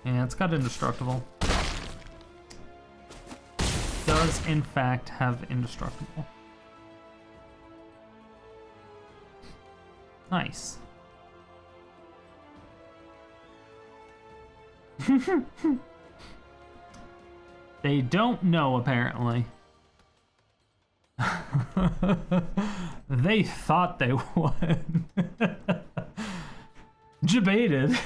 Yeah, it's got indestructible. Does in fact have indestructible. Nice. They don't know, apparently. They thought they would. Debated.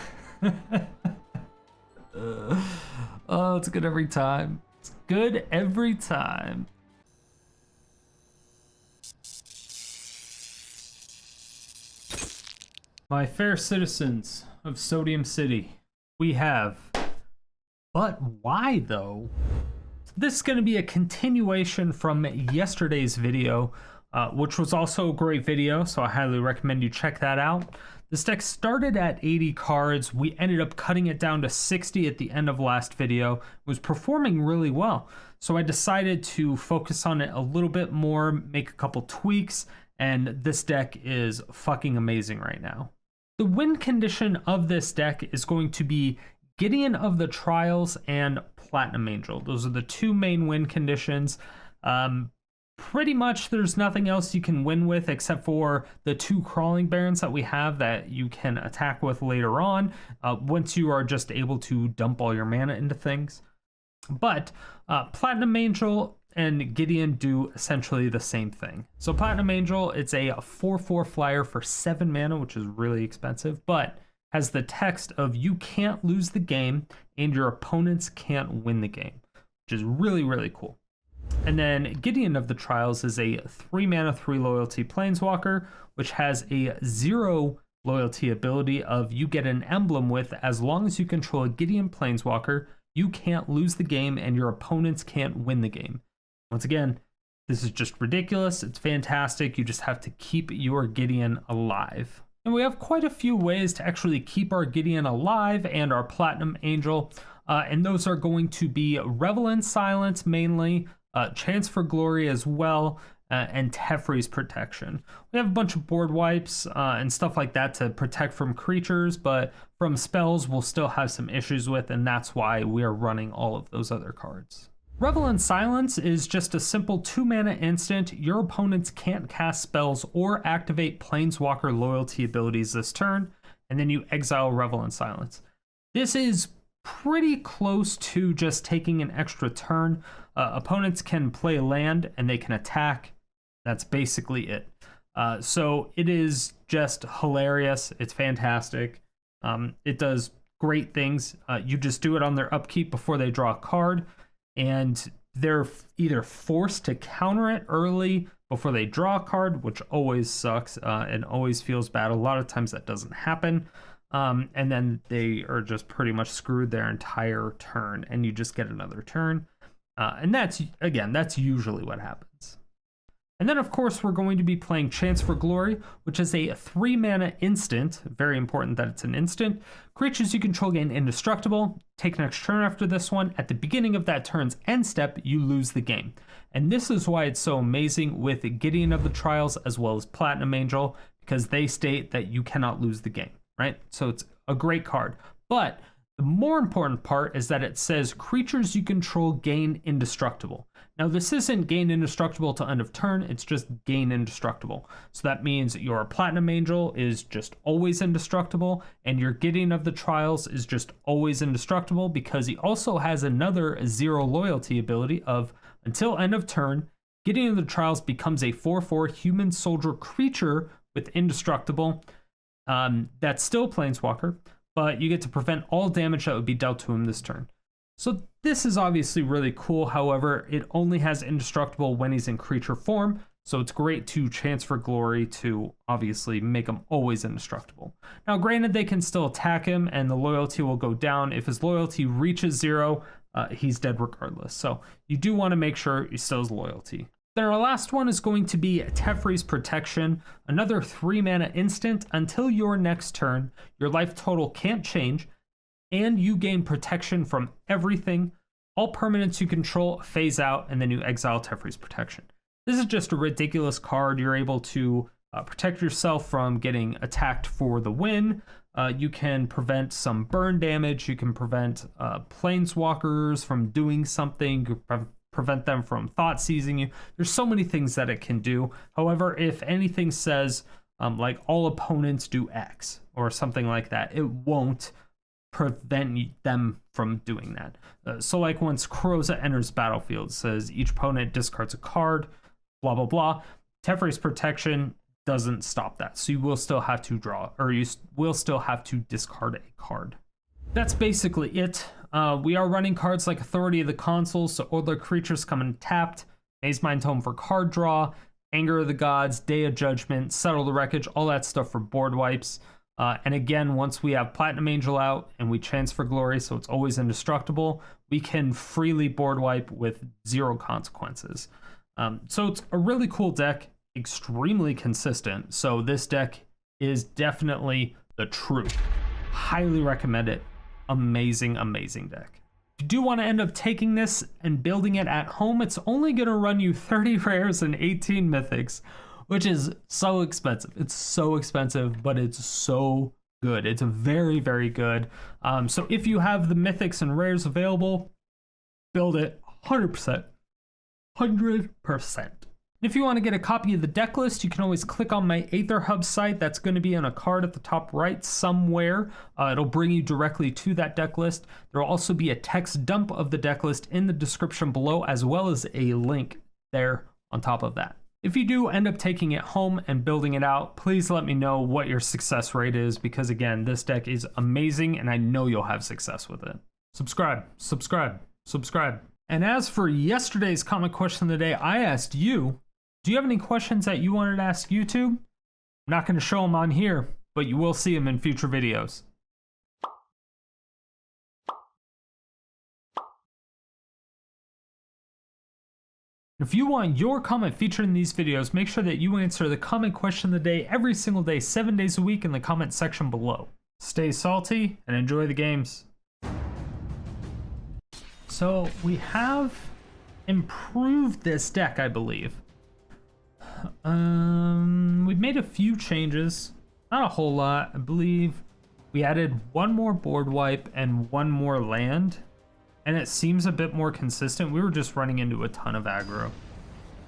Oh, it's good every time. It's good every time. My fair citizens of Sodium City, we have... But why, though? This is going to be a continuation from yesterday's video, which was also a great video, so I highly recommend you check that out. This deck started at 80 cards. We ended up cutting it down to 60 at the end of last video. It was performing really well, so I decided to focus on it a little bit more, make a couple tweaks, and this deck is fucking amazing right now. The win condition of this deck is going to be Gideon of the Trials and Platinum Angel. Those are the two main win conditions. Pretty much there's nothing else you can win with except for the two Crawling Barrens that we have that you can attack with later on, once you are just able to dump all your mana into things. But Platinum Angel and Gideon do essentially the same thing. So Platinum Angel, it's a 4/4 flyer for 7 mana, which is really expensive, but has the text of you can't lose the game and your opponents can't win the game, which is really, really cool. And then Gideon of the Trials is a 3 mana, 3 loyalty planeswalker, which has a 0 loyalty ability of you get an emblem with as long as you control a Gideon planeswalker, you can't lose the game and your opponents can't win the game. Once again, this is just ridiculous. It's fantastic. You just have to keep your Gideon alive. And we have quite a few ways to actually keep our Gideon alive and our Platinum Angel. And those are going to be Revel in Silence mainly, Chance for Glory as well, and Teferi's Protection. We have a bunch of board wipes and stuff like that to protect from creatures, but from spells we'll still have some issues with, and that's why we are running all of those other cards. Revel in Silence is just a simple 2 mana instant. Your opponents can't cast spells or activate Planeswalker loyalty abilities this turn, and then you exile Revel in Silence. This is pretty close to just taking an extra turn. Opponents can play land and they can attack. That's basically it. So it is just hilarious. It's fantastic. It does great things. You just do it on their upkeep before they draw a card, and they're either forced to counter it early before they draw a card, which always sucks and always feels bad. A lot of times that doesn't happen. And then they are just pretty much screwed their entire turn, and you just get another turn. And that's usually what happens. And then, of course, we're going to be playing Chance for Glory, which is a 3 mana instant. Very important that it's an instant. Creatures you control gain indestructible. Take next turn after this one. At the beginning of that turn's end step, you lose the game. And this is why it's so amazing with Gideon of the Trials as well as Platinum Angel, because they state that you cannot lose the game, right? So it's a great card. But the more important part is that it says creatures you control gain indestructible. Now, this isn't gain indestructible to end of turn, it's just gain indestructible. So that means your Platinum Angel is just always indestructible, and your Gideon of the Trials is just always indestructible because he also has another 0 loyalty ability of until end of turn, Gideon of the Trials becomes a 4/4 human soldier creature with indestructible. That's still Planeswalker, but you get to prevent all damage that would be dealt to him this turn. So this is obviously really cool. However, it only has indestructible when he's in creature form, so it's great to Chance for Glory to obviously make him always indestructible. Now, granted, they can still attack him, and the loyalty will go down. If his loyalty reaches 0, he's dead regardless. So you do want to make sure he still has loyalty. Then our last one is going to be Teferi's Protection, another 3 mana instant. Until your next turn, your life total can't change, and you gain protection from everything. All permanents you control phase out, and then you exile Teferi's Protection. This is just a ridiculous card. You're able to protect yourself from getting attacked for the win. You can prevent some burn damage. You can prevent planeswalkers from doing something. You can prevent them from thought seizing you. There's so many things that it can do. However, if anything says like all opponents do X or something like that, it won't prevent them from doing that. So like once Kroza enters battlefield, it says each opponent discards a card, blah, blah, blah. Teferi's protection doesn't stop that. So you will still have to draw, or you will still have to discard a card. That's basically it. We are running cards like Authority of the Consuls, so older creatures come in tapped, Mazemind Tome for card draw, Anger of the Gods, Day of Judgment, Settle the Wreckage, all that stuff for board wipes. And again, once we have Platinum Angel out and we transfer Glory, so it's always indestructible, we can freely board wipe with 0 consequences. So it's a really cool deck, extremely consistent. So this deck is definitely the truth. Highly recommend it. Amazing, amazing deck. If you do want to end up taking this and building it at home, it's only going to run you 30 rares and 18 mythics, which is so expensive. It's so expensive, but it's so good. It's very, very good. So if you have the mythics and rares available, build it 100%. 100%. If you want to get a copy of the deck list, you can always click on my Aether Hub site. That's going to be on a card at the top right somewhere. It'll bring you directly to that deck list. There will also be a text dump of the deck list in the description below, as well as a link there on top of that. If you do end up taking it home and building it out, please let me know what your success rate is, because again, this deck is amazing and I know you'll have success with it. Subscribe, subscribe, subscribe. And as for yesterday's comment question of the day, I asked you, do you have any questions that you wanted to ask YouTube? I'm not going to show them on here, but you will see them in future videos. If you want your comment featured in these videos, make sure that you answer the comment question of the day every single day, 7 days a week in the comment section below. Stay salty and enjoy the games. So we have improved this deck, I believe. We've made a few changes, not a whole lot. I believe we added 1 more board wipe and 1 more land, and it seems a bit more consistent. We were just running into a ton of aggro.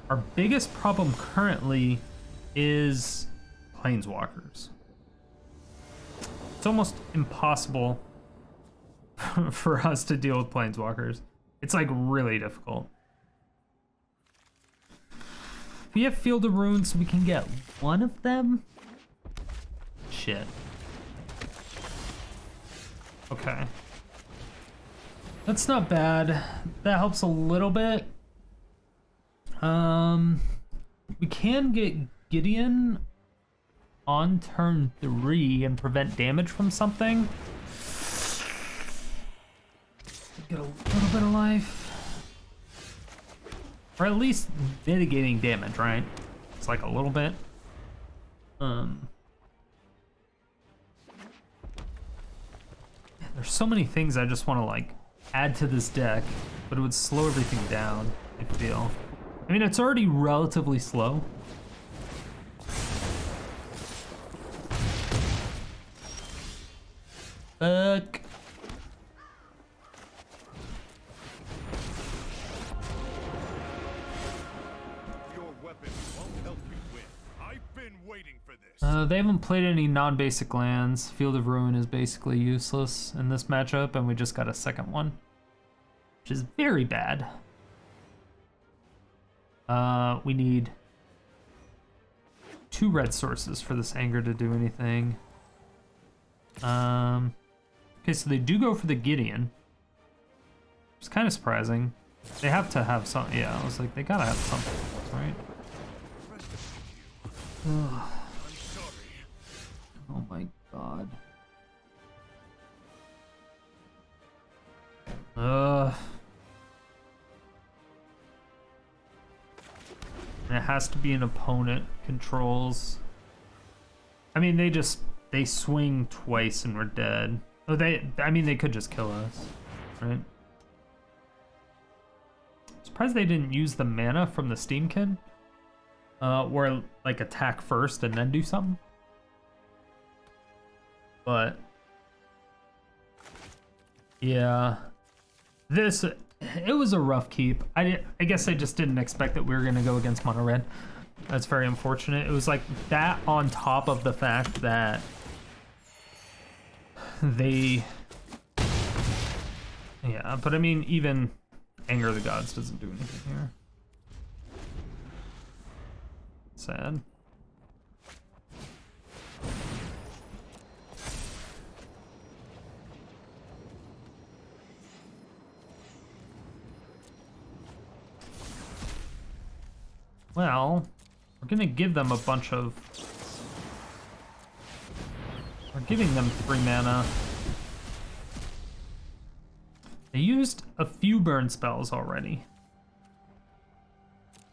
Our biggest problem currently is planeswalkers. It's almost impossible for us to deal with planeswalkers. It's like really difficult. If we have Field of Ruins, we can get 1 of them. Shit. Okay. That's not bad. That helps a little bit. We can get Gideon on turn 3 and prevent damage from something. Get a little bit of life. Or at least mitigating damage, right? It's like a little bit. There's so many things I just want to like add to this deck, but it would slow everything down, I feel. I mean, it's already relatively slow. Fuck. They haven't played any non-basic lands. Field of Ruin is basically useless in this matchup, and we just got a second one, which is very bad. We need 2 red sources for this anger to do anything. Okay, so they do go for the Gideon. It's kind of surprising. They have to have some. Yeah, I was like, they gotta have something, right? Ugh. Oh my god. And it has to be an opponent controls. I mean, they swing twice and we're dead. Oh, I mean, they could just kill us, right? Surprised they didn't use the mana from the Steamkin. or like attack first and then do something. But yeah, it was a rough keep. I guess I just didn't expect that we were gonna go against mono red. That's very unfortunate. It was like that on top of the fact that they, yeah, but I mean, even Anger of the Gods doesn't do anything here. Sad. Well, we're gonna give them a bunch of... We're giving them 3 mana. They used a few burn spells already.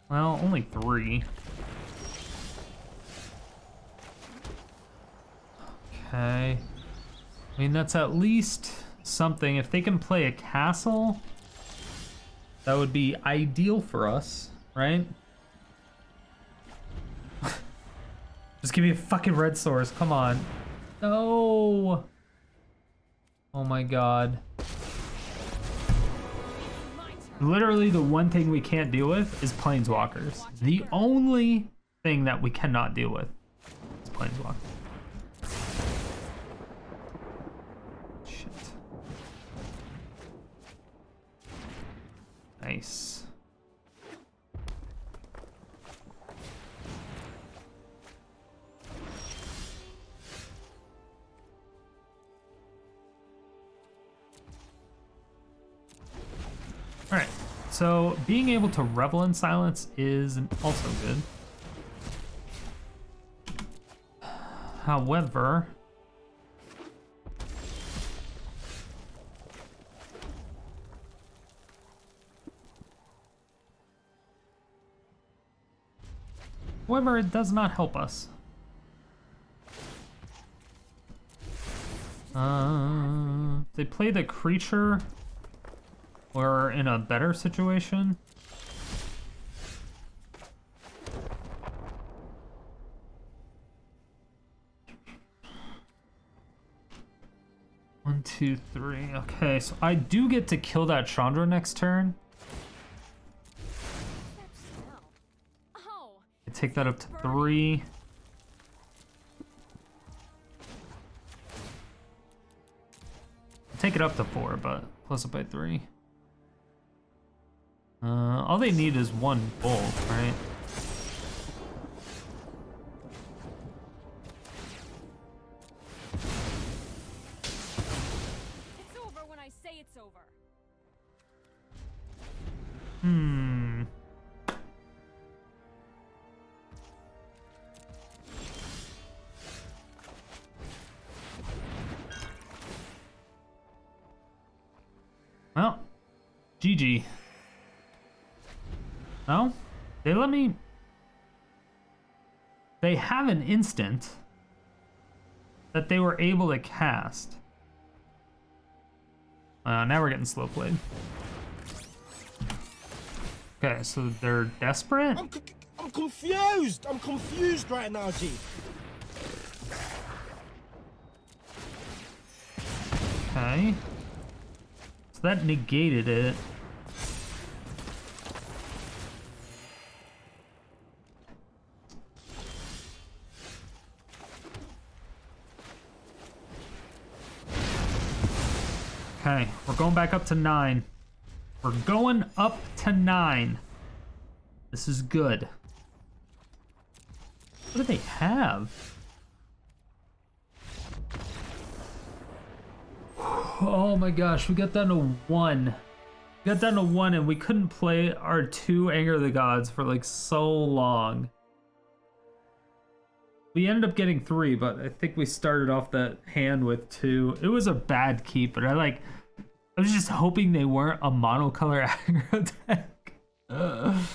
Well, only 3. Okay. I mean, that's at least something. If they can play a castle, that would be ideal for us, right? Just give me a fucking red source, come on. No! Oh my god. Literally the one thing we can't deal with is planeswalkers. The only thing that we cannot deal with is planeswalkers. Shit. Nice. Alright, so being able to revel in silence is also good. However, it does not help us. They play the creature. We're in a better situation. One, two, three. Okay, so I do get to kill that Chandra next turn. I take that up to 3. Take it up to 4, but plus it by 3. All they need is 1 bolt, right? It's over when I say it's over. Well, GG. No? They let me... They have an instant that they were able to cast. Now we're getting slow played. Okay, so they're desperate? I'm confused! I'm confused right now, G. Okay. So that negated it. Okay, we're going back up to 9. We're going up to 9. This is good. What do they have? Oh my gosh, we got down to 1. We got down to 1 and we couldn't play our 2 Anger of the Gods for like so long. We ended up getting 3, but I think we started off that hand with 2. It was a bad keep, but I was just hoping they weren't a monocolor aggro deck. Oh,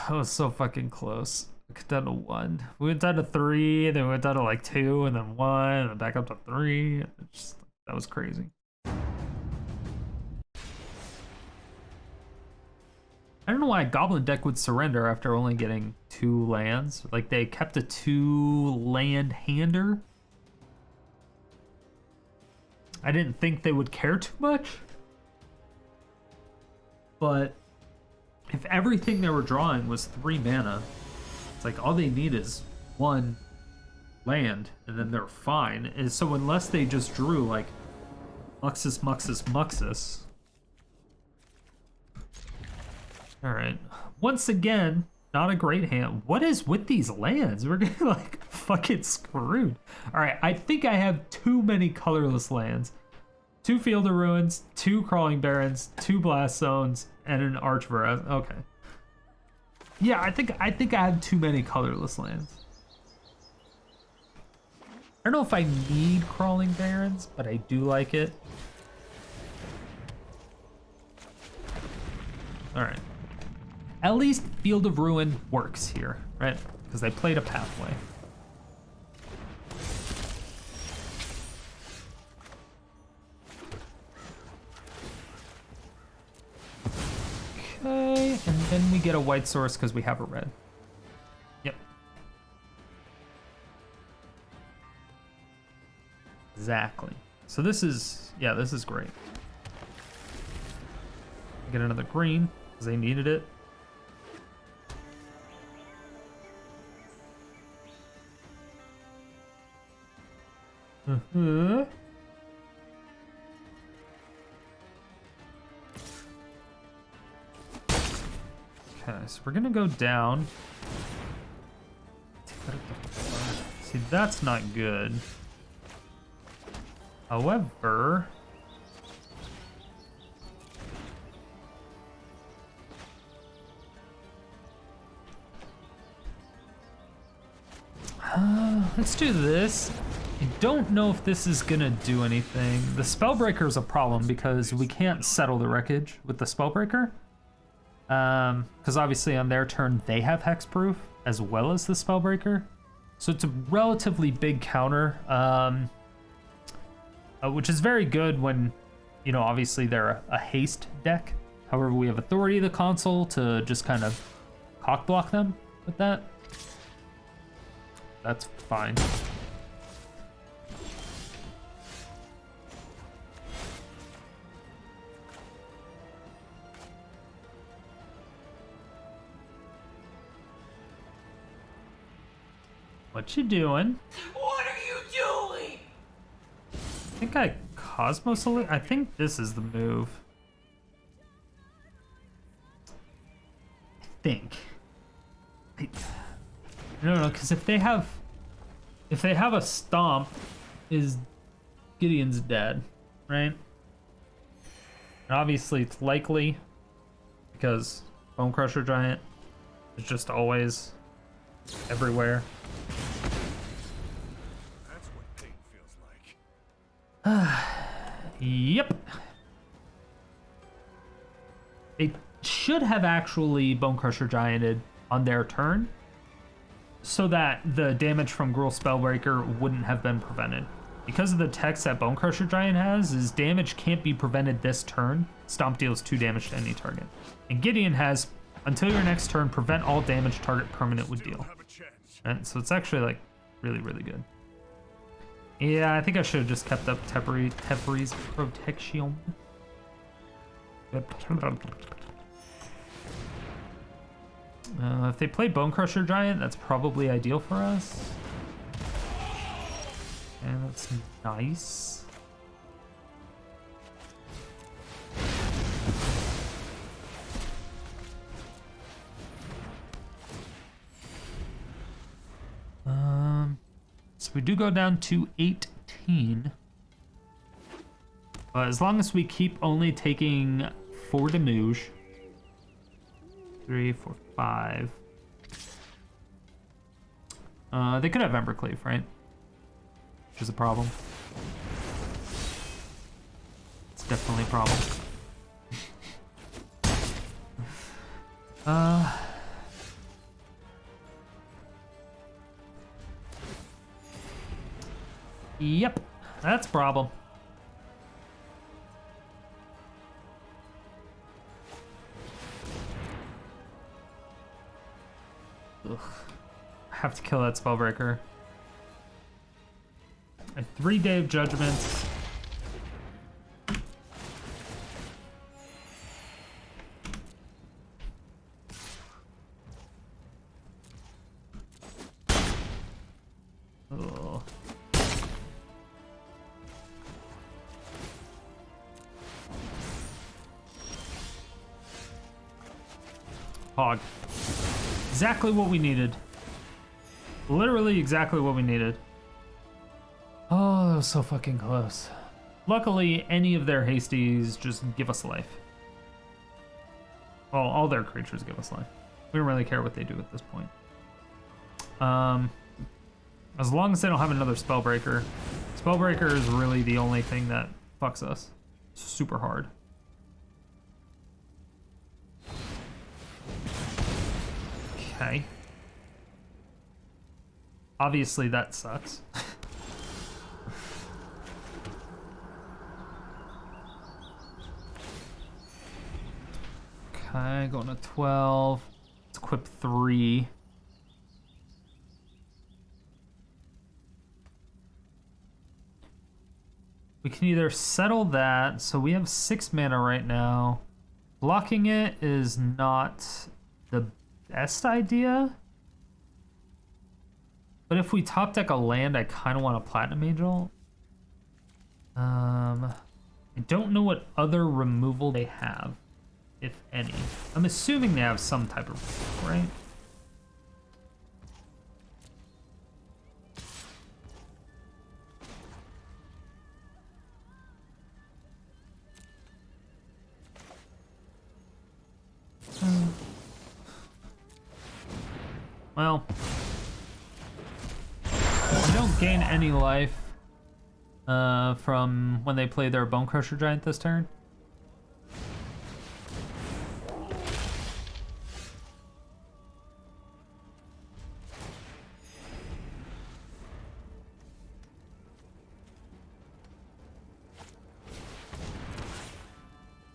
that was so fucking close. We got down to 1. We went down to 3, and then we went down to like 2, and then 1, and then back up to 3. That was crazy. I don't know why a Goblin deck would surrender after only getting 2 lands. Like, they kept a 2-land hander. I didn't think they would care too much. But if everything they were drawing was 3 mana, it's like all they need is 1 land, and then they're fine. And so unless they just drew, like, Muxus, Muxus, Muxus. Alright. Once again, not a great hand. What is with these lands? We're getting, like, fucking screwed. Alright, I think I have too many colorless lands. 2 Field of Ruins, 2 Crawling Barrens, 2 Blast Zones, and an Arch of Orazca. Okay. Yeah, I think I have too many colorless lands. I don't know if I need Crawling Barrens, but I do like it. Alright. At least Field of Ruin works here, right? Because I played a pathway. Okay, and then we get a white source because we have a red. Yep. Exactly. So this is, yeah, this is great. Get another green because they needed it. Okay, so we're gonna go down. See, that's not good. However, let's do this. I don't know if this is gonna do anything. The Spellbreaker is a problem because we can't settle the wreckage with the Spellbreaker. Because obviously on their turn they have Hexproof as well as the Spellbreaker. So it's a relatively big counter, which is very good when, you know, obviously they're a haste deck. However, we have Authority of the Consul to just kind of cockblock them with that. That's fine. What you doing? What are you doing? I think I Cosmos. I think this is the move. I think. I don't know, because if they have a Stomp, is Gideon's dead, right? And obviously it's likely because Bone Crusher Giant is just always everywhere. That's what pain feels like. Yep. They should have actually Bone Crusher Gianted on their turn so that the damage from Gruul Spellbreaker wouldn't have been prevented. Because of the text that Bone Crusher Giant has, is damage can't be prevented this turn. Stomp deals 2 damage to any target. And Gideon has, until your next turn, prevent all damage target permanent would deal. And so it's actually like really, really good. Yeah, I think I should have just kept up Teferi's protection. If they play Bone Crusher Giant, that's probably ideal for us. And that's nice. So we do go down to 18. But as long as we keep only taking 4 damage. 3, 4, 5. They could have Embercleave, right? Which is a problem. It's definitely a problem. Yep, that's a problem. have to kill that Spellbreaker. A 3 Day of Judgments. Oh. Hog. Exactly what we needed. Literally exactly what we needed. Oh, that was so fucking close. Luckily, any of their hasties just give us life. Well, all their creatures give us life. We don't really care what they do at this point. As long as they don't have another Spellbreaker. Spellbreaker is really the only thing that fucks us. Super hard. Okay. Obviously that sucks. Okay, going to 12. Let's equip 3. We can either settle that, so we have 6 mana right now. Blocking it is not the best idea. But if we top deck a land, I kind of want a Platinum Angel. I don't know what other removal they have, if any. I'm assuming they have some type of removal, right? Well, we don't gain any life from when they play their Bone Crusher Giant this turn.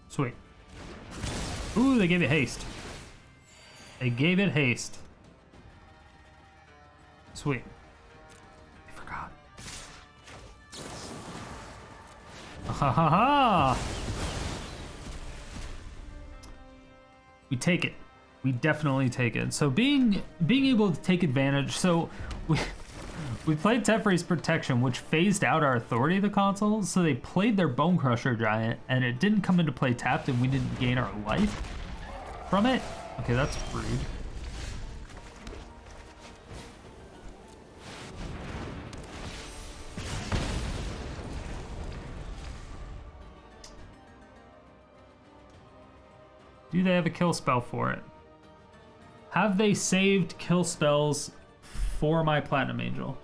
Sweet. Ooh, they gave it haste. They gave it haste. Sweet. I forgot. Ha ha ha! We take it. We definitely take it. So being able to take advantage. So we played Teferi's Protection, which phased out our Authority of the Consuls. So they played their Bone Crusher Giant, and it didn't come into play tapped, and we didn't gain our life from it. Okay, that's rude. Do they have a kill spell for it? Have they saved kill spells for my Platinum Angel?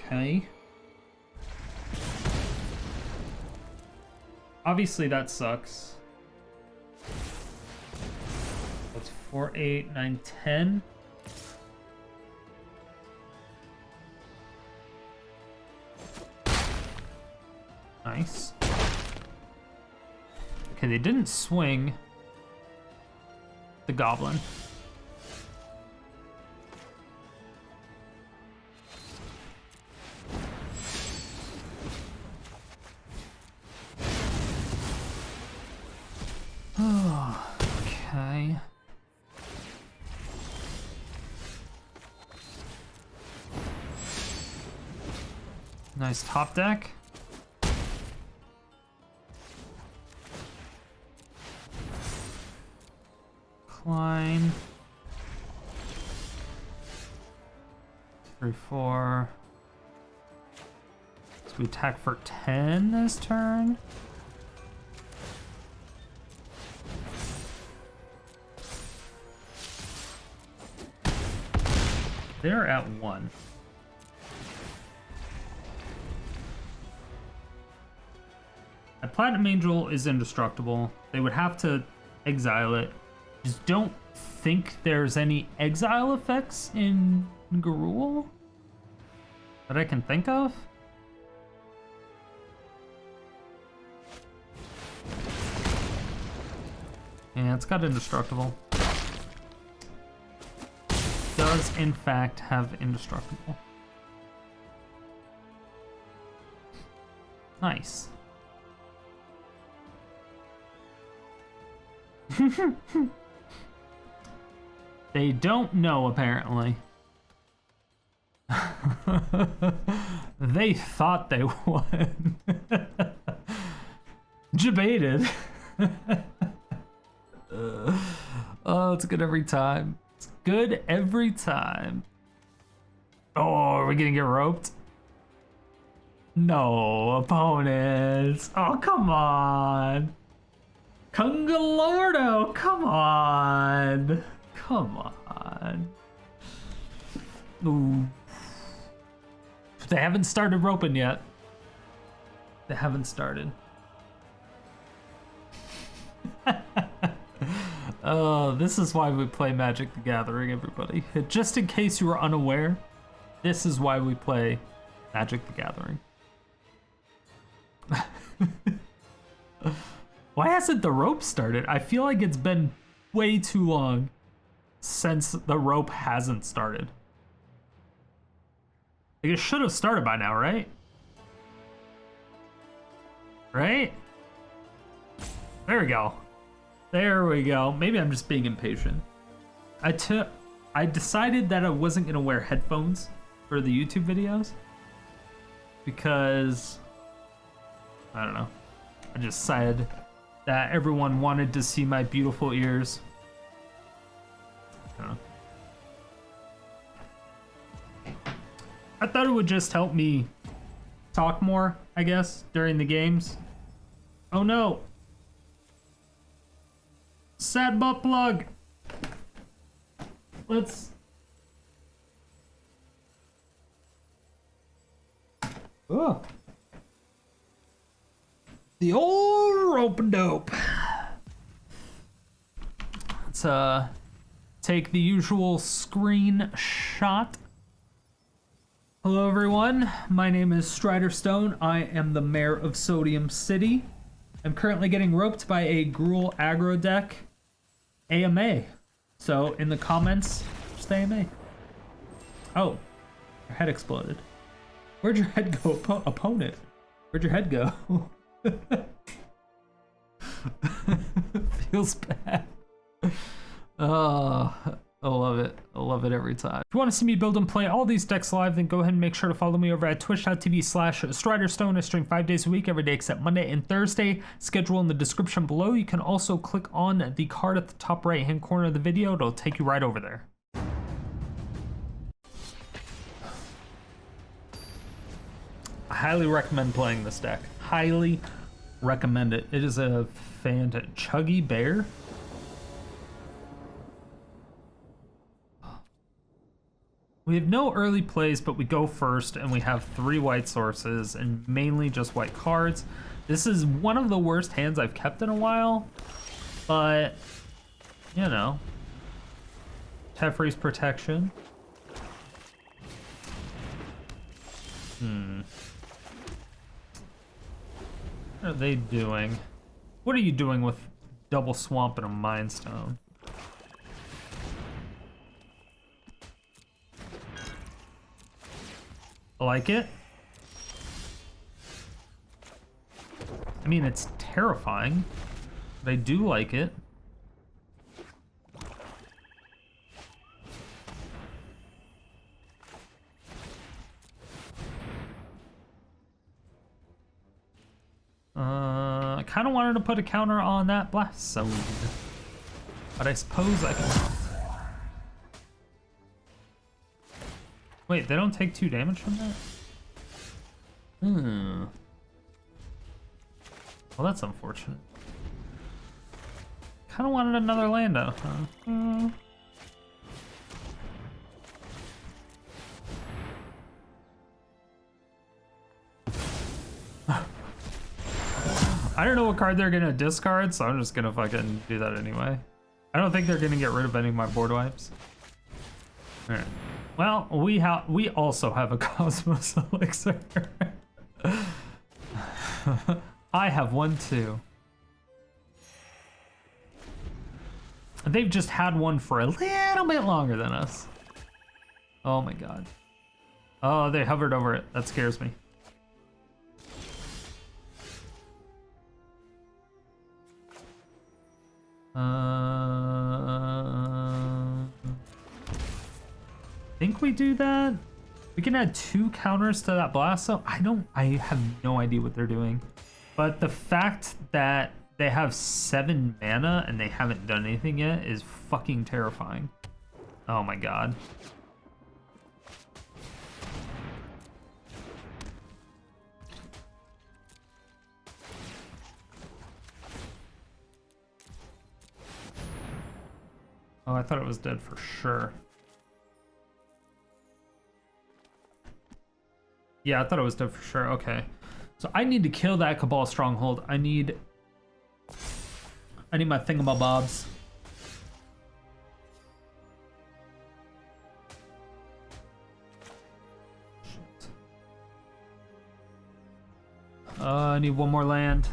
Okay. Obviously that sucks. That's 4, 8, 9, 10. Nice. Okay, they didn't swing the goblin. Oh, okay. Nice top deck. Climb. 3, 4. So we attack for 10 this turn. They're at 1. A Platinum Angel is indestructible. They would have to exile it. Just don't think there's any exile effects in Gruul that I can think of. Yeah, it's got indestructible. Does in fact have indestructible. Nice. They don't know, apparently. They thought they won. Debated. Oh, it's good every time. It's good every time. Oh, are we gonna get roped? No, opponents. Oh, come on. Congalordo, come on. Come on. Ooh. They haven't started roping yet. They haven't started. Oh, this is why we play Magic the Gathering, everybody. Just in case you were unaware, this is why we play Magic the Gathering. Why hasn't the rope started? I feel like it's been way too long since the rope hasn't started. Like, it should have started by now, right? Right? There we go. There we go. Maybe I'm just being impatient. I decided that I wasn't gonna wear headphones for the YouTube videos because I don't know. I just decided that everyone wanted to see my beautiful ears. I don't know. I thought it would just help me talk more, I guess, during the games. Oh no. Sad butt plug. Let's. Oh. The old rope-a-dope. Let's take the usual screenshot. Hello everyone, my name is Strider Stone. I am the mayor of Sodium City. I'm currently getting roped by a Gruul aggro deck. AMA. So in the comments, just AMA. Oh, your head exploded. Where'd your head go, opponent? Where'd your head go? Feels bad. Oh, I love it. I love it every time. If you want to see me build and play all these decks live, then go ahead and make sure to follow me over at twitch.tv/StriderStone. I stream 5 days a week, every day except Monday and Thursday. Schedule in the description below. You can also click on the card at the top right-hand corner of the video. It'll take you right over there. I highly recommend playing this deck. Highly recommend it. It is a fantastic Chuggy Bear. We have no early plays, but we go first, and we have 3 white sources and mainly just white cards. This is one of the worst hands I've kept in a while, but you know, Teferi's protection. What are they doing? What are you doing with double swamp and a Mind Stone? I like it. I mean, it's terrifying, but I do like it. I kind of wanted to put a counter on that Blast Zone, but I suppose I can. Wait, they don't take 2 damage from that? Well, that's unfortunate. Kind of wanted another land out, huh? I don't know what card they're gonna discard, so I'm just gonna fucking do that anyway. I don't think they're gonna get rid of any of my board wipes. Alright. Well, we also have a Cosmos Elixir. I have one too. They've just had one for a little bit longer than us. Oh my god. Oh, they hovered over it. That scares me. Think we do that? We can add 2 counters to that blast, so I have no idea what they're doing. But the fact that they have 7 mana and they haven't done anything yet is fucking terrifying. Oh my god. Oh, I thought it was dead for sure. Yeah, I thought it was dead for sure. Okay. So I need to kill that Cabal Stronghold. I need my thingamabobs. Shit. I need one more land.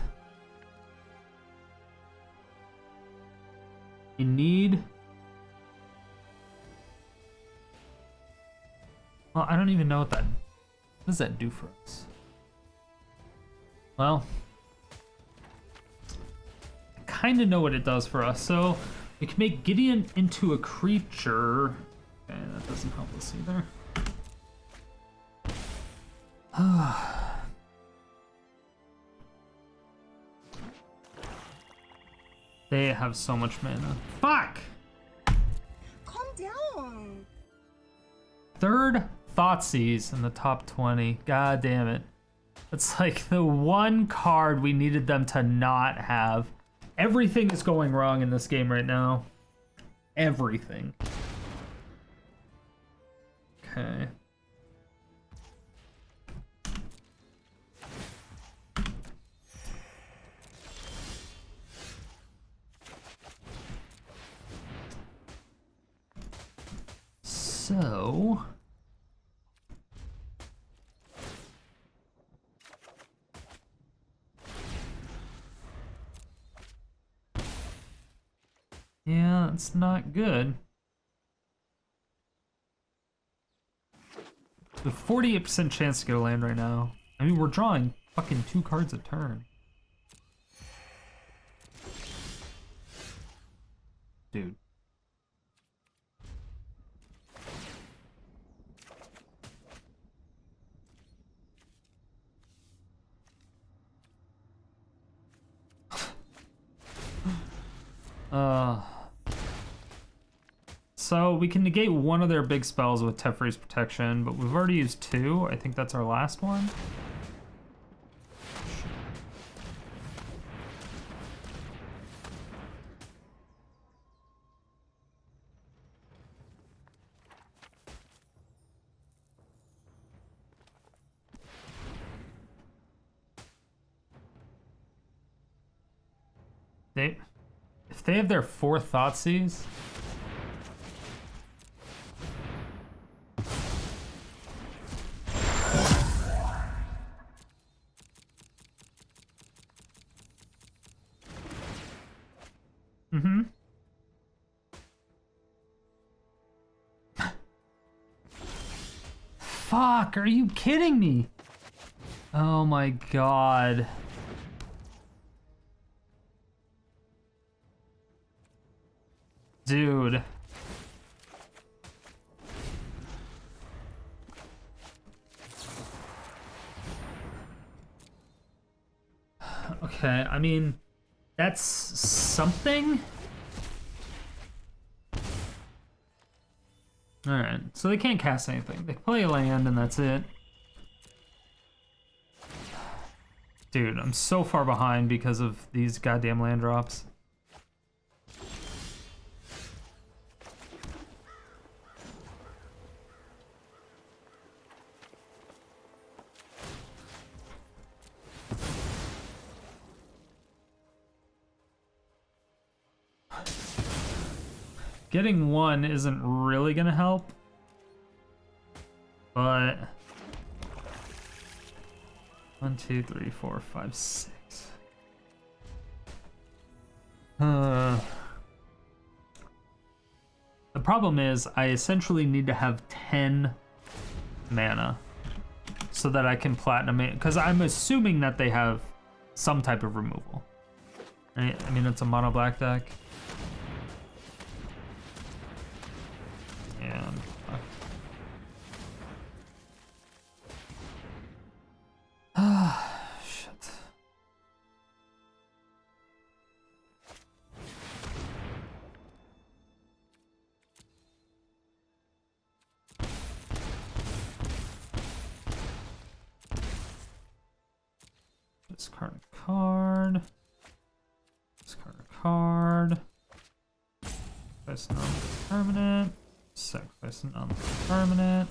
You need... Well, I don't even know what does that do for us? Well, I kind of know what it does for us. So we can make Gideon into a creature. Okay, that doesn't help us either. They have so much mana. Fuck! Calm down. 3rd Thoughtseize in the top 20. God damn it. That's like the one card we needed them to not have. Everything is going wrong in this game right now. Everything. Okay. So... yeah, it's not good. The 48% chance to get a land right now. I mean, we're drawing fucking 2 cards a turn. Dude. So we can negate one of their big spells with Teferi's Protection, but we've already used 2. I think that's our last one. If they have their 4 Thoughtseize... Mm-hmm. Fuck, are you kidding me? Oh my god. Dude. Okay, I mean, that's something. Alright, so they can't cast anything. They play a land and that's it. Dude, I'm so far behind because of these goddamn land drops. Getting 1 isn't really gonna help, but 1, 2, 3, 4, 5, 6. The problem is I essentially need to have 10 mana so that I can platinum it, because I'm assuming that they have some type of removal. Right? I mean, it's a mono black deck. Yeah, I'm fucked. Ah, shit. Discard a card. Discard a card. Sacrifice a non-permanent. Sacrifice a non-permanent.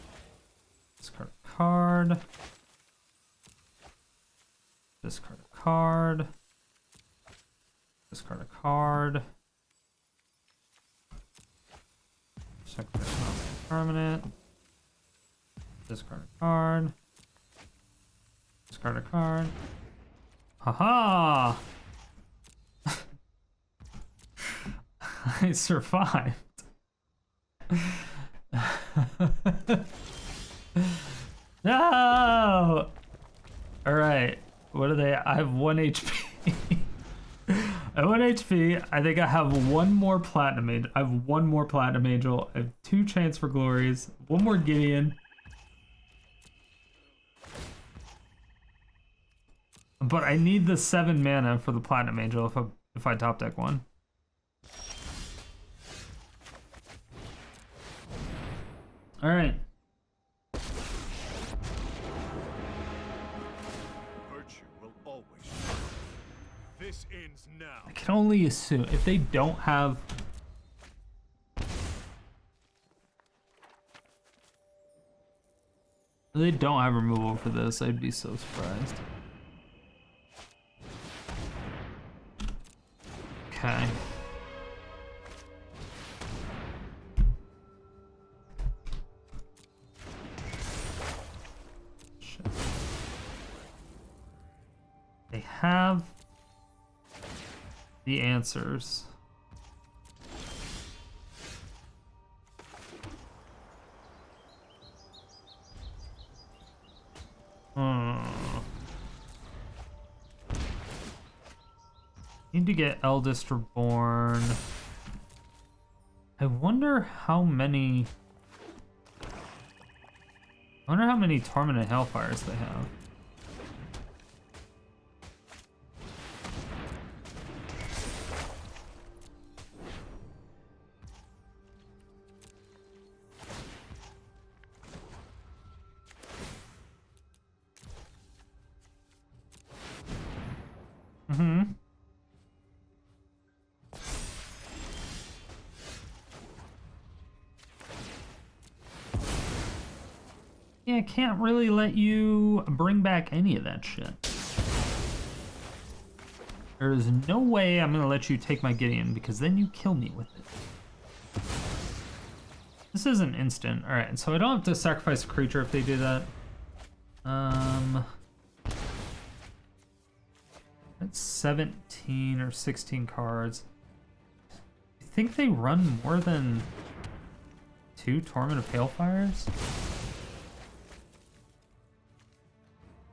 Discard a card. Discard a card. Discard a card. Sacrifice a non-permanent. Discard a card. Discard a card. Haha! I survived. No! Alright. What are they? I have 1 HP. I have 1 HP. I think I have one more Platinum Angel. I have one more Platinum Angel. I have 2 Chance for Glories. 1 more Gideon. But I need the 7 mana for the Platinum Angel if I top deck one. All right. Virtue will always triumph. This ends now. I can only assume if they don't have. If they don't have removal for this, I'd be so surprised. Okay. Shit. They have the answers. Need to get Eldest Reborn. I wonder how many Tormented Hailfires they have. Yeah, I can't really let you bring back any of that shit. There's no way I'm gonna let you take my Gideon, because then you kill me with it. This is an instant. Alright, so I don't have to sacrifice a creature if they do that. That's 17 or 16 cards. I think they run more than 2 Torment of Hailfires.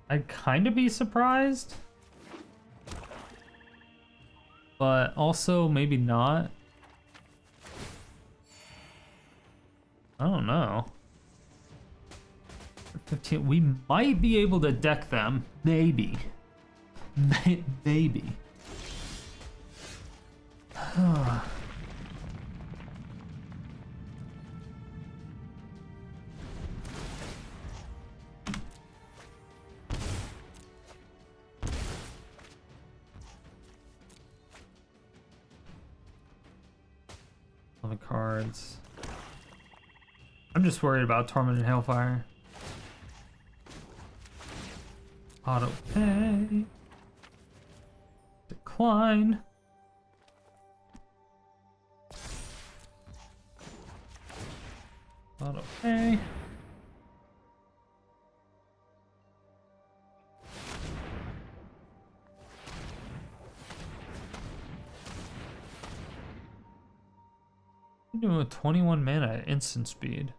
I'd kind of be surprised, but also maybe not. I don't know. 15, we might be able to deck them, maybe. Maybe. Cards. I'm just worried about Tormented Hailfire. Auto pay. Decline. Auto pay. doing with 21 mana at instant speed?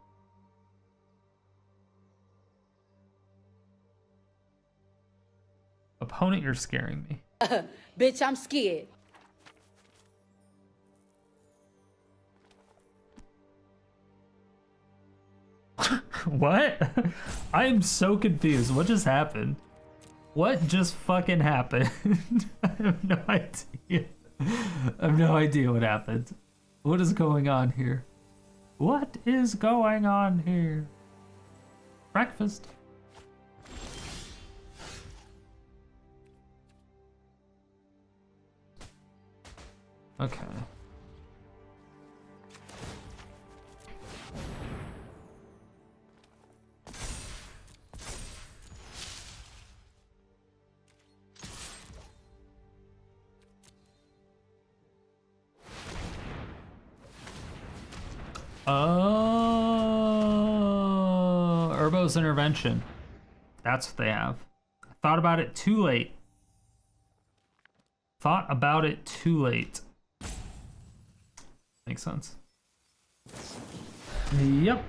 Opponent, you're scaring me. Bitch, I'm scared. What? I am so confused. What just happened? What just fucking happened? I have no idea. I have no idea what happened. What is going on here? What is going on here? Breakfast. Okay. Oh, Urbo's intervention. That's what they have. Thought about it too late. Thought about it too late. Makes sense. Yep.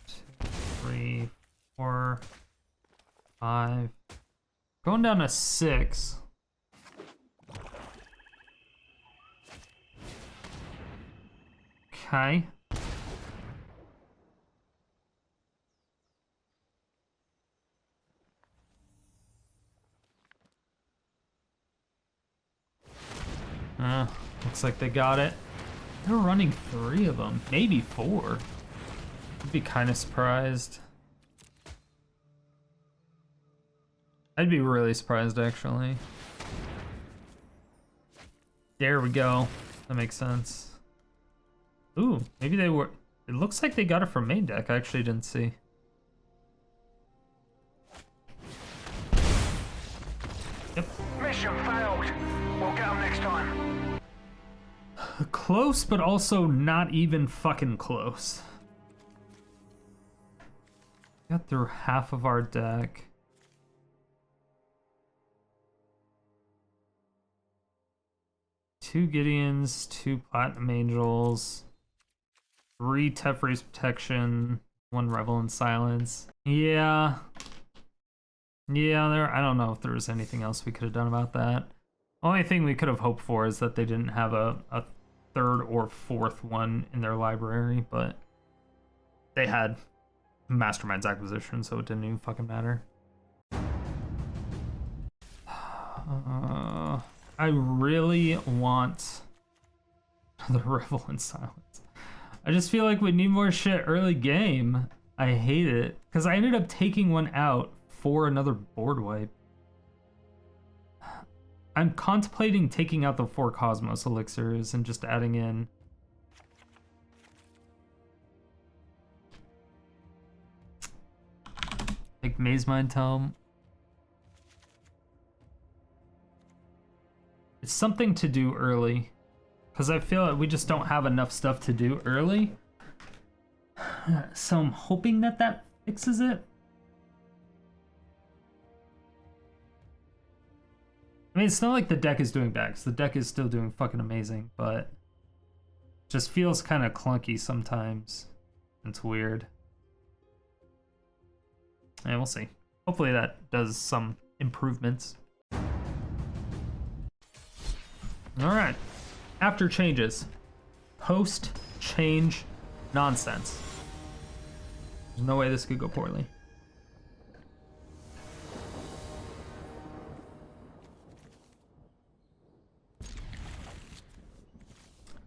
Two, 3, 4, 5. Going down to 6. Okay. Looks like they got it. They're running 3 of them, maybe 4. I'd be kind of surprised. I'd be really surprised, actually. There we go. That makes sense. Ooh, maybe they were... It looks like they got it from main deck. I actually didn't see. Yep. Mission failed. We'll get them next time. Close, but also not even fucking close. Got through half of our deck. Two Gideons, 2 Platinum Angels, 3 Teferi's Protection, 1 Revel in Silence. Yeah. Yeah, I don't know if there was anything else we could have done about that. Only thing we could have hoped for is that they didn't have a 3rd or 4th one in their library, but they had Mastermind's Acquisition, so it didn't even fucking matter. I really want the Revel in Silence. I just feel like we need more shit early game. I hate it, because I ended up taking one out for another board wipe. I'm contemplating taking out the 4 Cosmos Elixirs and just adding in like Mazemind Tome. It's something to do early, because I feel like we just don't have enough stuff to do early. So I'm hoping that that fixes it. I mean, it's not like the deck is doing bad, because the deck is still doing fucking amazing, but it just feels kind of clunky sometimes. It's weird. And we'll see. Hopefully that does some improvements. Alright. After changes. Post-change nonsense. There's no way this could go poorly.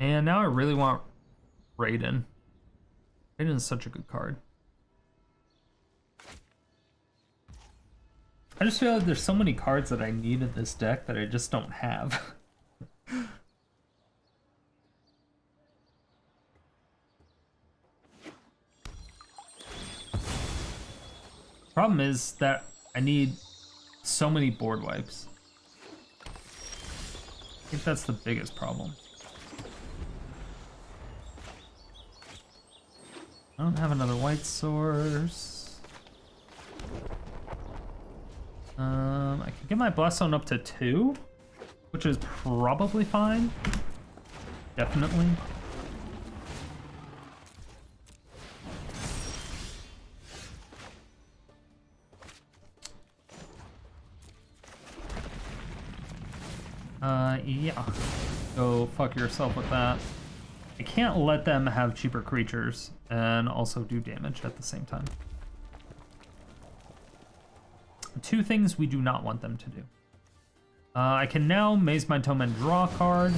And now I really want Raiden. Raiden is such a good card. I just feel like there's so many cards that I need in this deck that I just don't have. Problem is that I need so many board wipes. I think that's the biggest problem. I don't have another white source. I can get my Blast Zone up to 2, which is probably fine. Definitely. Yeah. Go fuck yourself with that. I can't let them have cheaper creatures and also do damage at the same time. Two things we do not want them to do. I can now Mazemind Tome and draw a card.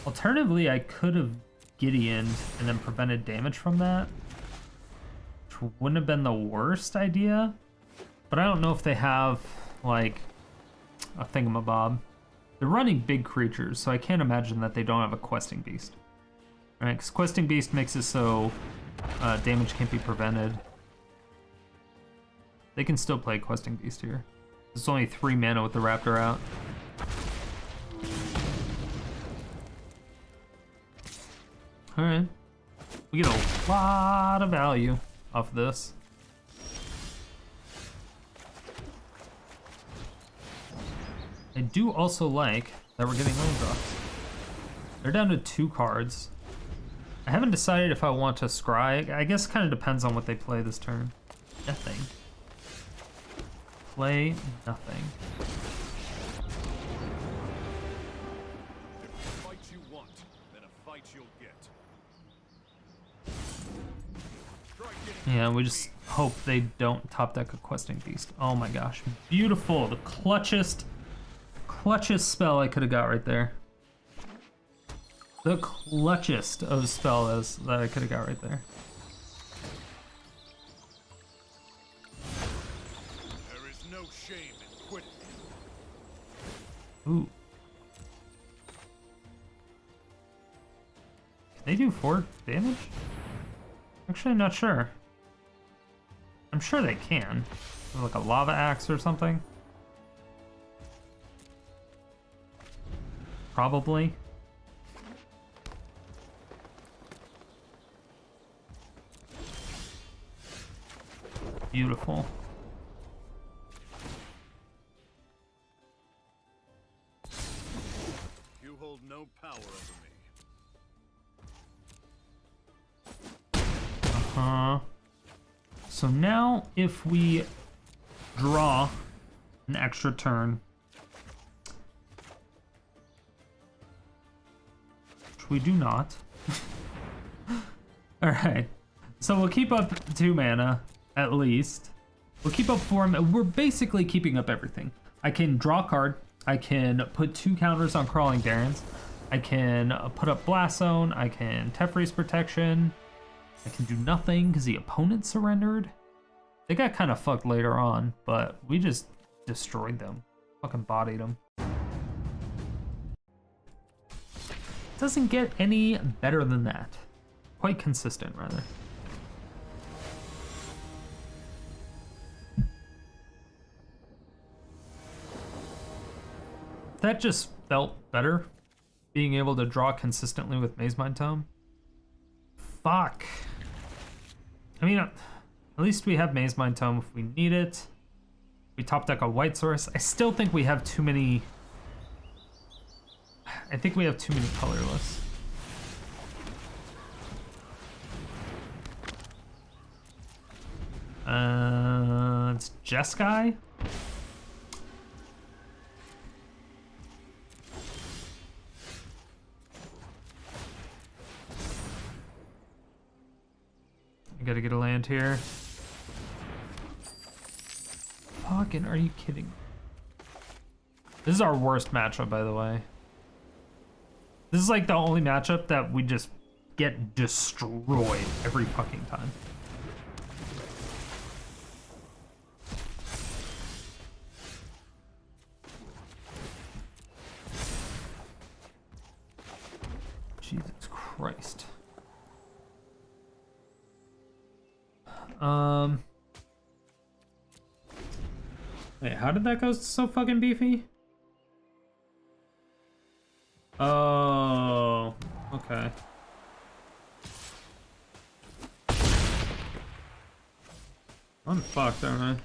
Alternatively, I could have Gideoned and then prevented damage from that, which wouldn't have been the worst idea. But I don't know if they have, like, a thingamabob. They're running big creatures, so I can't imagine that they don't have a Questing Beast. Right, because Questing Beast makes it so damage can't be prevented. They can still play Questing Beast here. It's only 3 mana with the Raptor out. Alright. We get a lot of value off of this. I do also like that we're getting land drops. They're down to 2 cards. I haven't decided if I want to scry. I guess it kind of depends on what they play this turn. Nothing. Play nothing. If the fight you want, then a fight you'll get. Try getting Yeah, we just hope they don't top deck a Questing Beast. Oh my gosh, beautiful. The clutchest spell I could have got right there. The clutchest of spells that I could have got right there. There is no shame in quitting. Ooh. Can they do 4 damage? Actually, I'm not sure. I'm sure they can. Like a lava axe or something. Probably. Beautiful. You hold no power over me. Uh-huh. So now if we draw an extra turn, which we do not. Alright. So we'll keep up 2 mana, at least. We'll keep up 4 mana. We're basically keeping up everything. I can draw a card. I can put 2 counters on Crawling Barrens. I can put up Blast Zone. I can Teferi's Protection. I can do nothing because the opponent surrendered. They got kind of fucked later on, but we just destroyed them. Fucking bodied them. Doesn't get any better than that. Quite consistent, rather. That just felt better, being able to draw consistently with Mazemind Tome. Fuck. I mean, at least we have Mazemind Tome if we need it. We top deck a white source. I still think we have too many... I think we have too many colorless. It's Jeskai? I gotta get a land here. Fucking, are you kidding? This is our worst matchup, by the way. This is like the only matchup that we just get destroyed every fucking time. Jesus Christ. Wait, how did that go so fucking beefy? Oh, okay. I'm fucked, aren't I?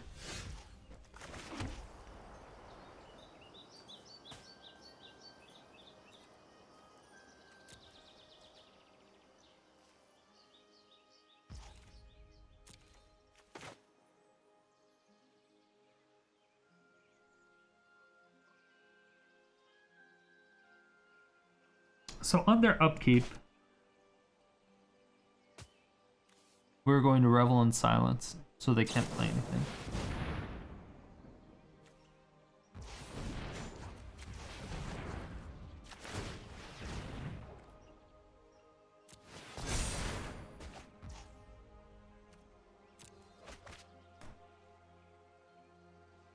So on their upkeep, we're going to revel in silence, so they can't play anything.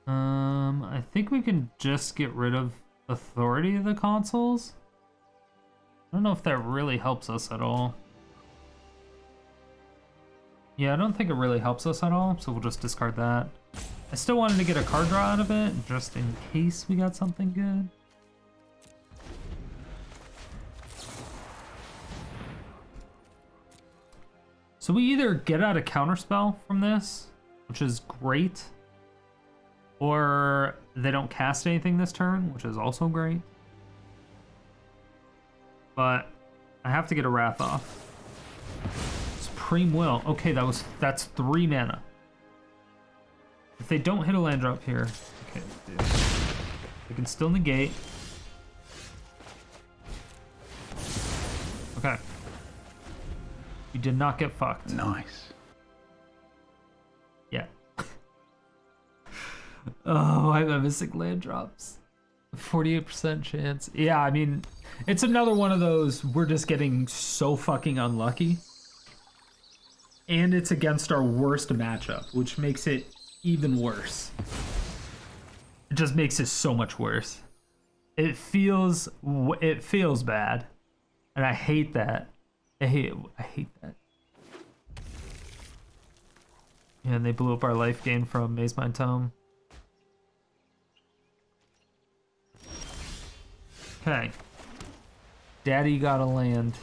I think we can just get rid of authority of the consuls. I don't know if that really helps us at all. Yeah, I don't think it really helps us at all, so we'll just discard that. I still wanted to get a card draw out of it, just in case we got something good. So we either get out a counterspell from this, which is great, or they don't cast anything this turn, which is also great. But I have to get a Wrath off. Supreme Will. Okay, that's 3 mana. If they don't hit a land drop here, okay, they can still negate. Okay. We did not get fucked. Nice. Yeah. Oh, I'm missing land drops. 48% chance. Yeah, I mean, it's another one of those, we're just getting so fucking unlucky. And it's against our worst matchup, which makes it even worse. It just makes it so much worse. It feels bad. And I hate that. I hate that. Yeah, and they blew up our life gain from Mazemind Tome. Okay. Daddy got a land.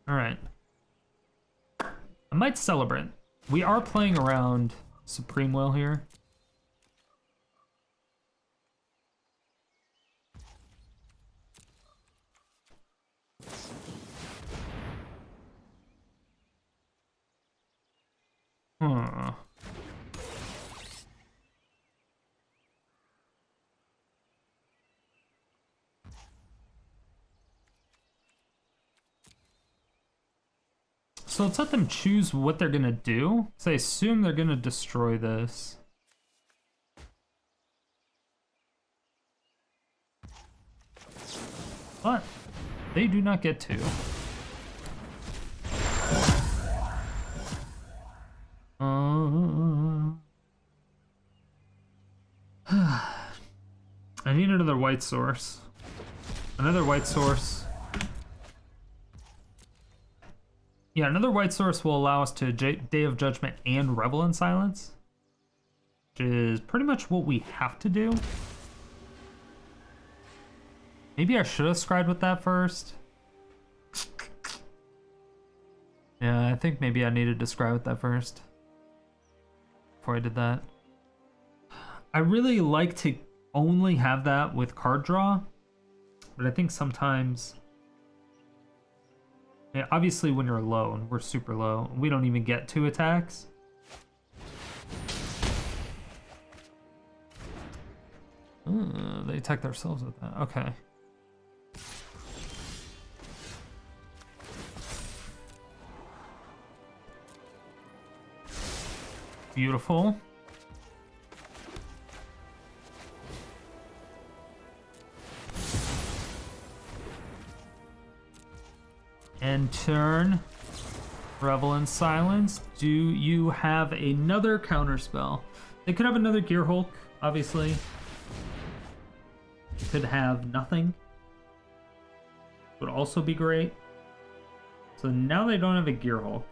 Alright. I might Celebrant. We are playing around Supreme Will here. Huh. So let's let them choose what they're gonna do. So I assume they're gonna destroy this. But they do not get to. I need another white source. Another white source. Yeah, another white source will allow us to Day of Judgment and Revel in Silence, which is pretty much what we have to do. Maybe I should have scribed with that first. Yeah, I think maybe I needed to scribe with that first before I did that. I really like to only have that with card draw, but I think sometimes... Yeah, obviously when you're low, and we're super low, we don't even get 2 attacks. They attack themselves with that. Okay. Beautiful. End turn. Revel in Silence. Do you have another counterspell? They could have another Gear Hulk, obviously. They could have nothing. Would also be great. So now they don't have a Gear Hulk.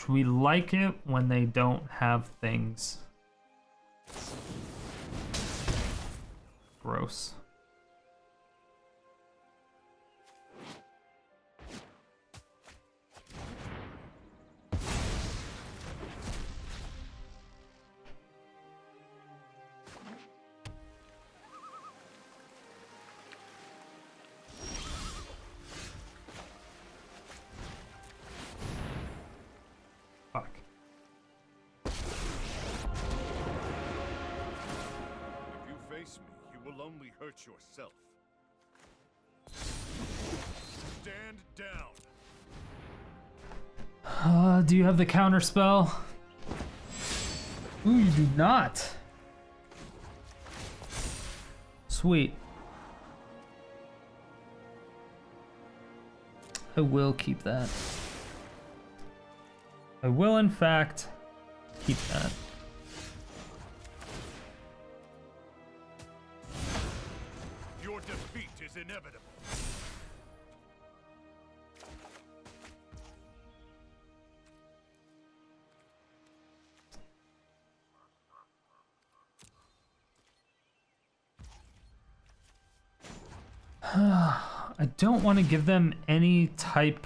We like it when they don't have things. Gross. gross. Fuck. If you face me, you will only hurt yourself. Stand down. Do you have the counter spell? Ooh, you do not. Sweet. I will keep that. I will, in fact, keep that. Your defeat is inevitable. I don't want to give them any type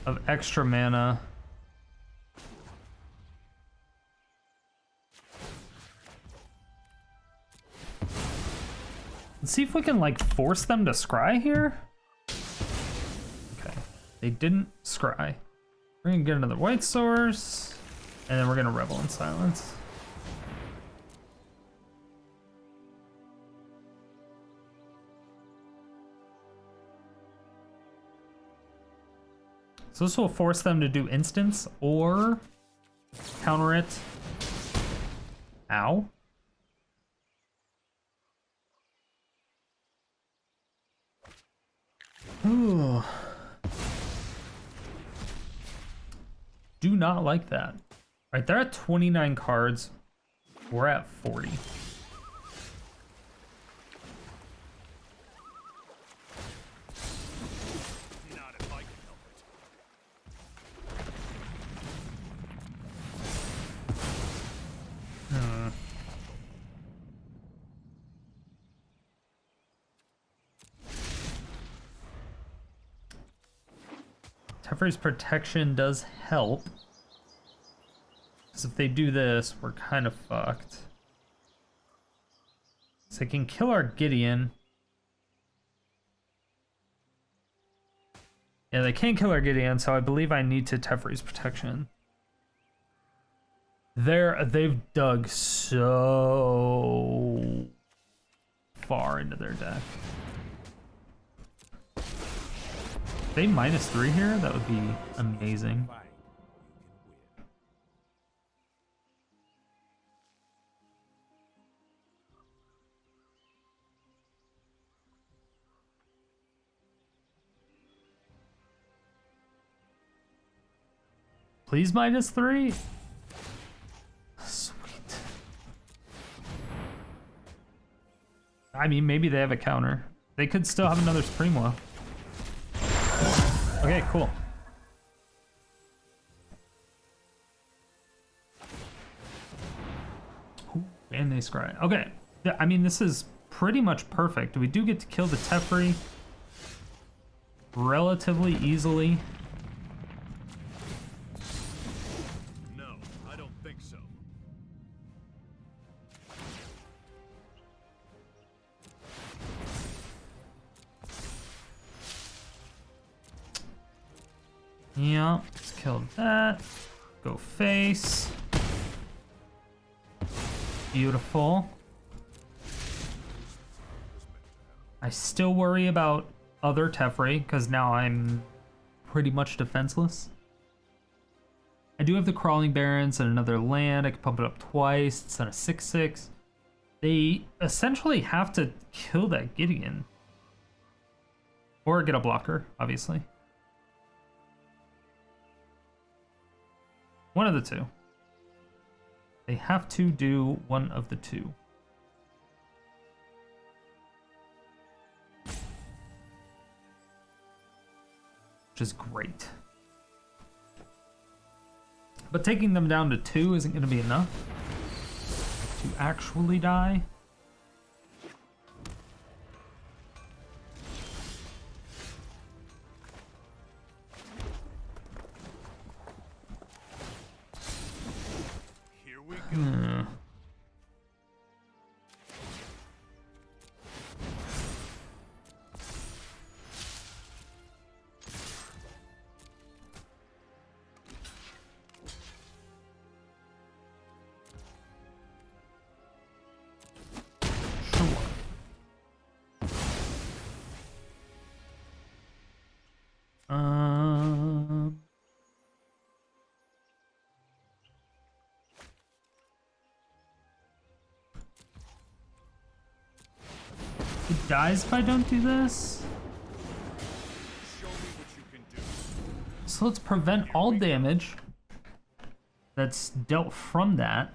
of extra mana. Let's see if we can like force them to scry here. Okay, they didn't scry. We're gonna get another white source, and then we're gonna revel in silence. So this will force them to do instants or counter it. Ow. Ooh. Do not like that. All right, they're at 29 cards. We're at 40. Not if I can help it. Teferi's protection does help. Because if they do this, we're kind of fucked. So they can kill our Gideon. Yeah, they can't kill our Gideon, so I believe I need to Teferi's protection. They've dug so far into their deck. If they -3 here, that would be amazing. Please -3? Sweet. I mean, maybe they have a counter. They could still have another Supremo. Okay, cool. Ooh, and they scry. Okay, I mean, this is pretty much perfect. We do get to kill the Teferi relatively easily. No, I don't think so. Yeah, let's kill that. Go face. Beautiful. I still worry about other Teferi because now I'm pretty much defenseless. I do have the Crawling Barrens and another land. I can pump it up twice. It's on a 6/6. They essentially have to kill that Gideon. Or get a blocker, obviously. One of the two. They have to do one of the two. Which is great. But taking them down to 2 isn't going to be enough to actually die. It dies if I don't do this. Show me what you can do. So let's prevent all damage that's dealt from that.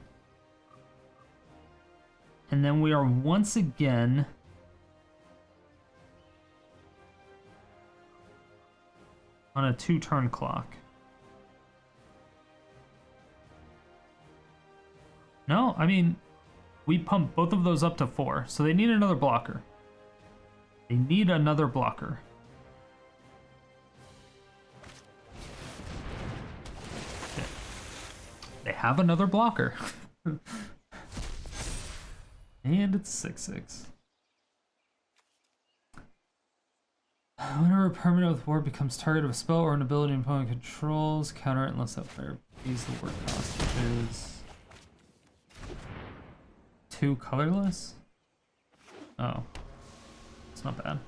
And then we are once again on a 2-turn clock. No, I mean, we pump both of those up to 4, so they need another blocker. They need another blocker. Okay. They have another blocker. And it's 6/6. Whenever a permanent with ward becomes target of a spell or an ability an opponent controls, counter it unless that player pays the ward cost, which is 2 colorless? Oh. It's not bad.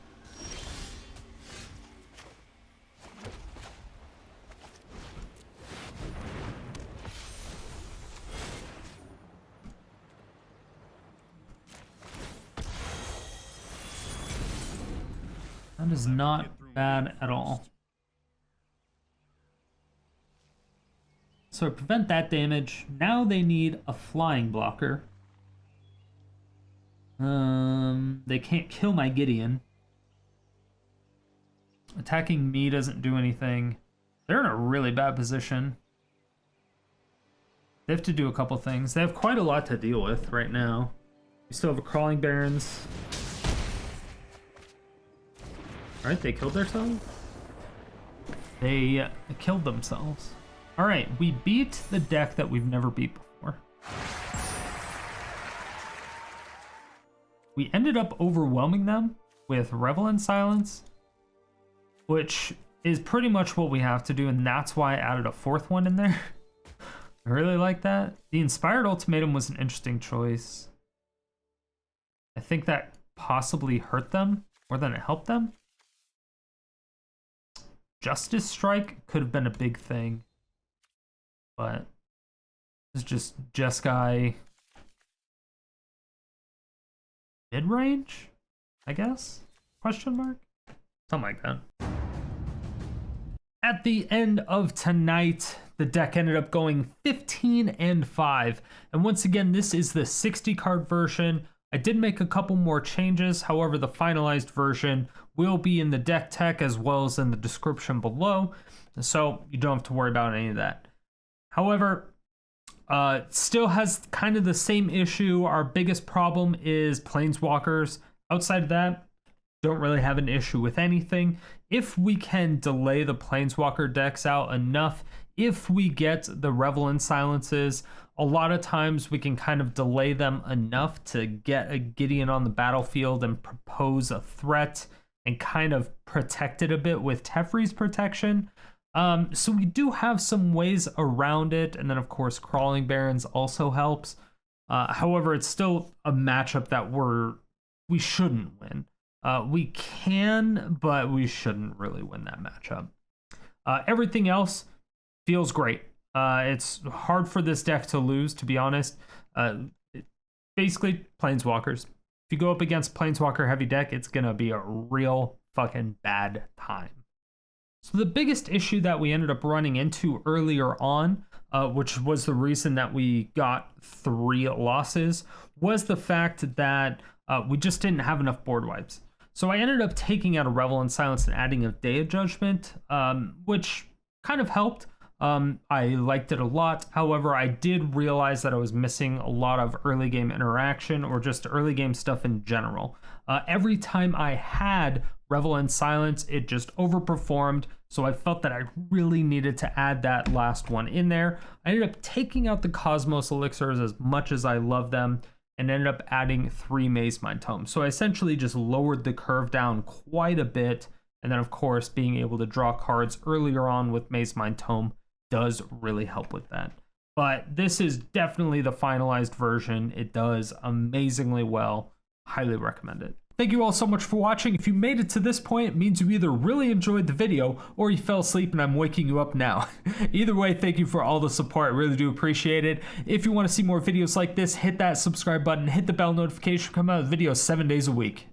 That is not bad at all. So prevent that damage. Now they need a flying blocker. They can't kill my Gideon. Attacking me doesn't do anything. They're in a really bad position. They have to do a couple things. They have quite a lot to deal with right now. We still have a Crawling Barrens. Alright, they killed themselves? They killed themselves. Alright, we beat the deck that we've never beat before. We ended up overwhelming them with Revel in Silence, which is pretty much what we have to do, and that's why I added a 4th one in there. I really like that. The Inspired Ultimatum was an interesting choice. I think that possibly hurt them more than it helped them. Justice Strike could have been a big thing, but it's just Jeskai mid-range, I guess? Question mark? Something like that. At the end of tonight, the deck ended up going 15-5. And once again, this is the 60-card version. I did make a couple more changes. However, the finalized version will be in the deck tech as well as in the description below. So you don't have to worry about any of that. However, still has kind of the same issue. Our biggest problem is Planeswalkers. Outside of that, don't really have an issue with anything. If we can delay the Planeswalker decks out enough, if we get the Revel in Silences, a lot of times we can kind of delay them enough to get a Gideon on the battlefield and propose a threat and kind of protect it a bit with Teferi's protection. So we do have some ways around it, and then of course Crawling Barrens also helps. However, it's still a matchup that we shouldn't win. We can, but we shouldn't really win that matchup. Everything else feels great. It's hard for this deck to lose, to be honest. Basically, Planeswalkers. If you go up against Planeswalker heavy deck, it's gonna be a real fucking bad time. So the biggest issue that we ended up running into earlier on, which was the reason that we got 3 losses, was the fact that we just didn't have enough board wipes. So I ended up taking out a Revel in Silence and adding a Day of Judgment, which kind of helped. I liked it a lot. However, I did realize that I was missing a lot of early game interaction or just early game stuff in general. Every time I had Revel in Silence, it just overperformed. So I felt that I really needed to add that last one in there. I ended up taking out the Cosmos Elixirs as much as I love them and ended up adding 3 Mazemind Tomes. So I essentially just lowered the curve down quite a bit. And then of course, being able to draw cards earlier on with Mazemind Tome does really help with that. But this is definitely the finalized version. It does amazingly well. Highly recommend it. Thank you all so much for watching. If you made it to this point, it means you either really enjoyed the video or you fell asleep and I'm waking you up now. Either way, thank you for all the support. I really do appreciate it. If you want to see more videos like this, hit that subscribe button, hit the bell notification, come out with videos 7 days a week.